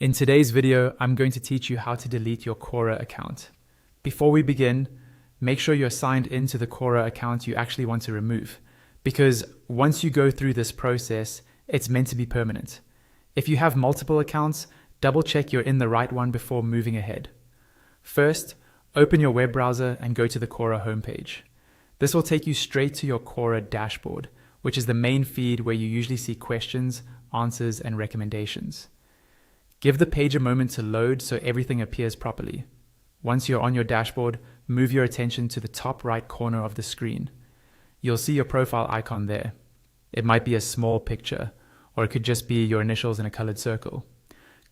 In today's video, I'm going to teach you how to delete your Quora account. Before we begin, make sure you're signed into the Quora account you actually want to remove, because once you go through this process, it's meant to be permanent. If you have multiple accounts, double check you're in the right one before moving ahead. First, open your web browser and go to the Quora homepage. This will take you straight to your Quora dashboard, which is the main feed where you usually see questions, answers, and recommendations. Give the page a moment to load so everything appears properly. Once you're on your dashboard, move your attention to the top right corner of the screen. You'll see your profile icon there. It might be a small picture, or it could just be your initials in a colored circle.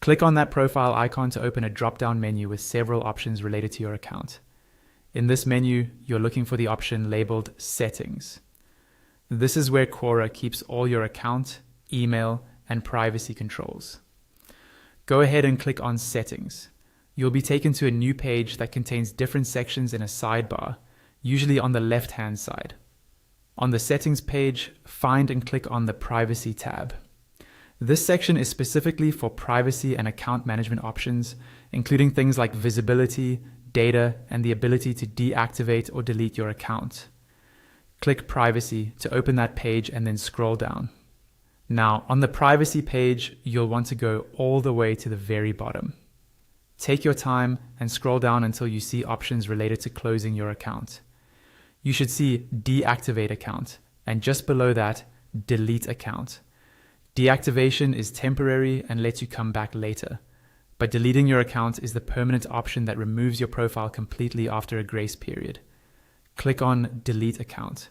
Click on that profile icon to open a drop-down menu with several options related to your account. In this menu, you're looking for the option labeled Settings. This is where Quora keeps all your account, email, and privacy controls. Go ahead and click on Settings. You'll be taken to a new page that contains different sections in a sidebar, usually on the left-hand side. On the Settings page, find and click on the Privacy tab. This section is specifically for privacy and account management options, including things like visibility, data, and the ability to deactivate or delete your account. Click Privacy to open that page and then scroll down. Now, on the privacy page, you'll want to go all the way to the very bottom. Take your time and scroll down until you see options related to closing your account. You should see Deactivate Account, and just below that, Delete Account. Deactivation is temporary and lets you come back later, but deleting your account is the permanent option that removes your profile completely after a grace period. Click on Delete Account.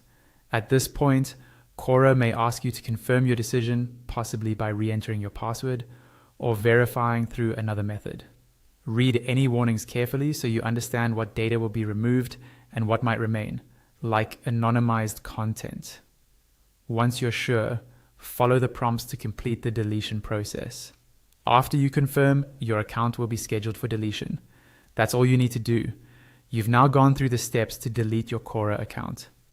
At this point, Quora may ask you to confirm your decision, possibly by re-entering your password, or verifying through another method. Read any warnings carefully so you understand what data will be removed and what might remain, like anonymized content. Once you're sure, follow the prompts to complete the deletion process. After you confirm, your account will be scheduled for deletion. That's all you need to do. You've now gone through the steps to delete your Quora account.